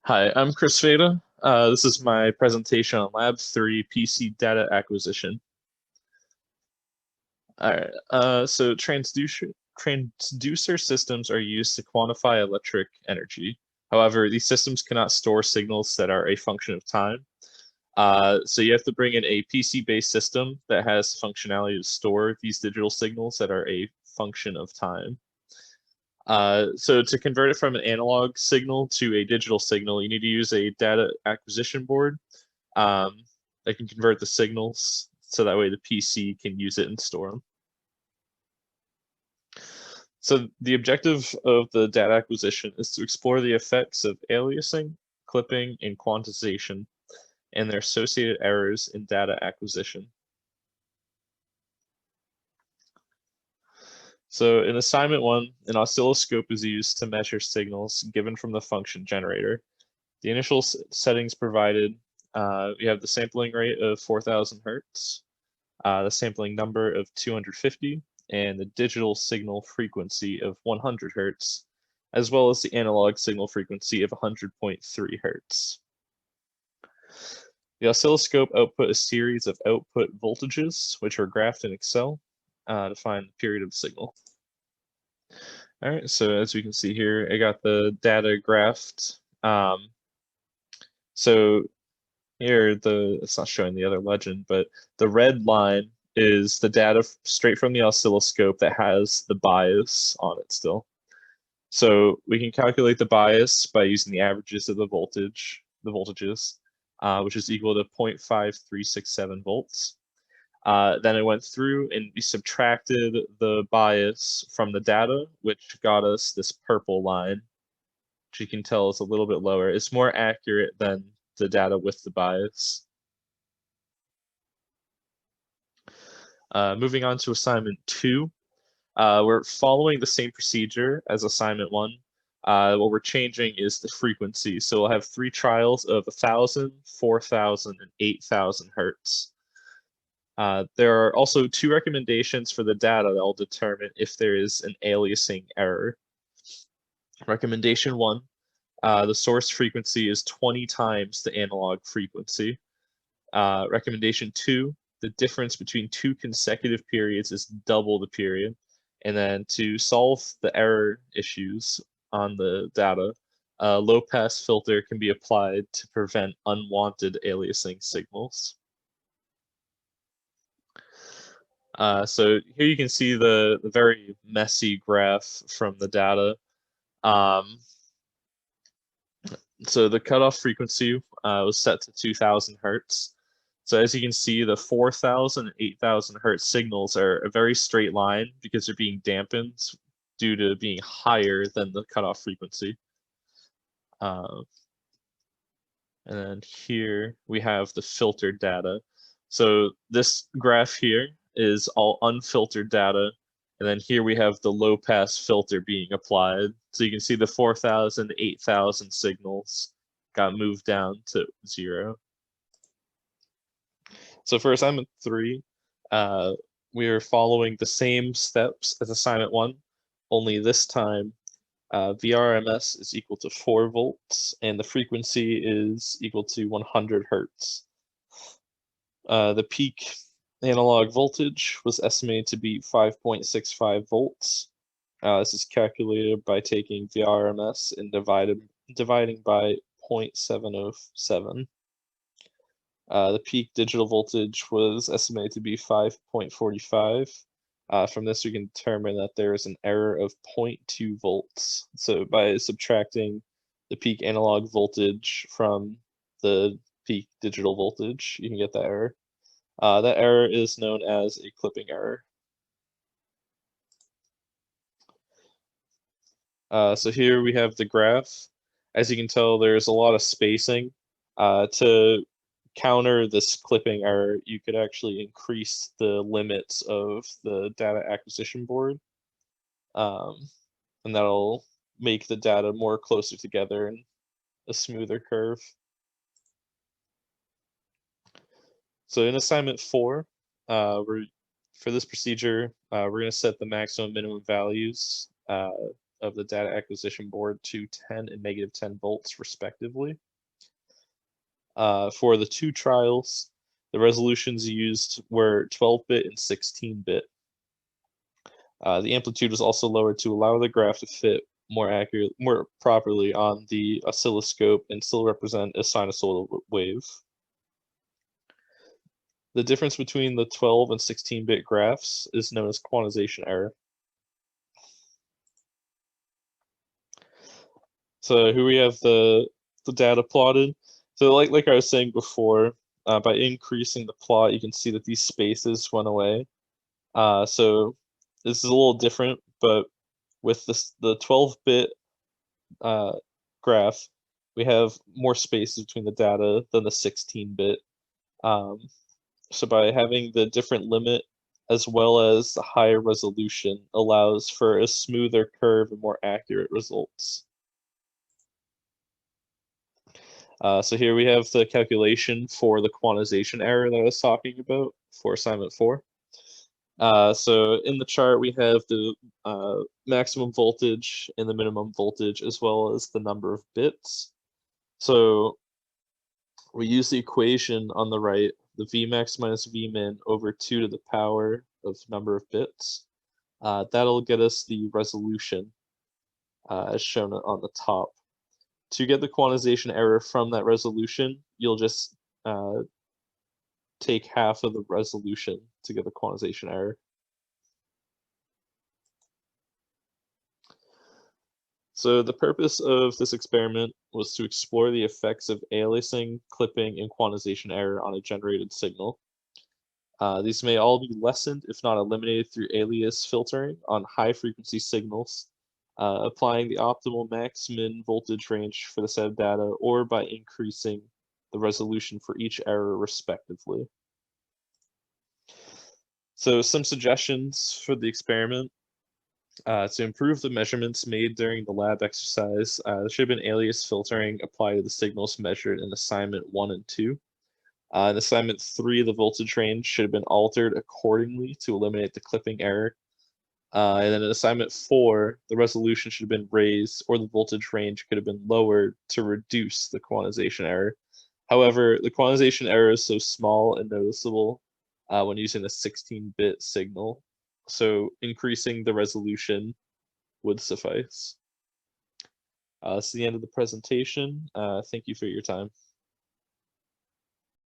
Hi, I'm Chris Veda. This is my presentation on Lab 3 PC data acquisition. All right, so transducer systems are used to quantify electric energy. However, these systems cannot store signals that are a function of time. So you have to bring in a PC-based system that has functionality to store these digital signals that are a function of time. So to convert it from an analog signal to a digital signal, you need to use a data acquisition board um, that can convert the signals so that way the PC can use it and store them. So the objective of the data acquisition is to explore the effects of aliasing, clipping, and quantization and their associated errors in data acquisition. So in assignment 1, an oscilloscope is used to measure signals given from the function generator. The initial settings provided, we have the sampling rate of 4,000 hertz, the sampling number of 250, and the digital signal frequency of 100 hertz, as well as the analog signal frequency of 100.3 hertz. The oscilloscope output a series of output voltages, which are graphed in Excel to find the period of the signal. All right, so as we can see here, I got the data graphed. So here, it's not showing the other legend, but the red line is the data straight from the oscilloscope that has the bias on it still. So we can calculate the bias by using the averages of the voltages, which is equal to 0.5367 volts. Then it went through and we subtracted the bias from the data, which got us this purple line, which you can tell is a little bit lower. It's more accurate than the data with the bias. Moving on to assignment 2, we're following the same procedure as assignment 1. What we're changing is the frequency. So we'll have 3 trials of 1,000, 4,000, and 8,000 hertz. There are also 2 recommendations for the data that will determine if there is an aliasing error. Recommendation 1, the source frequency is 20 times the analog frequency. Recommendation 2, the difference between 2 consecutive periods is double the period. And then to solve the error issues on the data, a low-pass filter can be applied to prevent unwanted aliasing signals. So here you can see the very messy graph from the data. So the cutoff frequency was set to 2,000 hertz. So as you can see, the 4,000 and 8,000 hertz signals are a very straight line because they're being dampened due to being higher than the cutoff frequency. And then here we have the filtered data. So this graph here is all unfiltered data. And then here we have the low pass filter being applied. So you can see the 4,000, 8,000 signals got moved down to 0. So for assignment 3, we are following the same steps as assignment 1, only this time VRMS is equal to 4 volts and the frequency is equal to 100 hertz. The peak analog voltage was estimated to be 5.65 volts. This is calculated by taking VRMS and dividing by 0.707. The peak digital voltage was estimated to be 5.45. From this, we can determine that there is an error of 0.2 volts. So by subtracting the peak analog voltage from the peak digital voltage, you can get that error. That error is known as a clipping error. So here we have the graph. As you can tell, there's a lot of spacing. To counter this clipping error, you could actually increase the limits of the data acquisition board. And that'll make the data more closer together and a smoother curve. So in assignment 4, for this procedure, we're going to set the maximum minimum values of the data acquisition board to 10 and -10 volts respectively. For the two trials, the resolutions used were 12-bit and 16-bit. The amplitude was also lowered to allow the graph to fit more properly on the oscilloscope and still represent a sinusoidal wave. The difference between the 12 and 16-bit graphs is known as quantization error. So here we have the data plotted. So like I was saying before, by increasing the plot, you can see that these spaces went away. So this is a little different, but with the 12-bit graph, we have more spaces between the data than the 16-bit. So by having the different limit as well as the higher resolution allows for a smoother curve and more accurate results. So here we have the calculation for the quantization error that I was talking about for assignment 4. So in the chart, we have the maximum voltage and the minimum voltage, as well as the number of bits. So we use the equation on the right, the Vmax minus Vmin over 2 to the power of number of bits. That'll get us the resolution as shown on the top. To get the quantization error from that resolution, you'll just take half of the resolution to get the quantization error. So the purpose of this experiment was to explore the effects of aliasing, clipping, and quantization error on a generated signal. These may all be lessened, if not eliminated, through alias filtering on high-frequency signals, applying the optimal max-min voltage range for the set of data, or by increasing the resolution for each error respectively. So some suggestions for the experiment. To improve the measurements made during the lab exercise, there should have been alias filtering applied to the signals measured in assignment 1 and 2. In assignment 3, the voltage range should have been altered accordingly to eliminate the clipping error. And then in assignment 4, the resolution should have been raised, or the voltage range could have been lowered to reduce the quantization error. However, the quantization error is so small and noticeable when using a 16-bit signal, so increasing the resolution would suffice. That's the end of the presentation. Thank you for your time.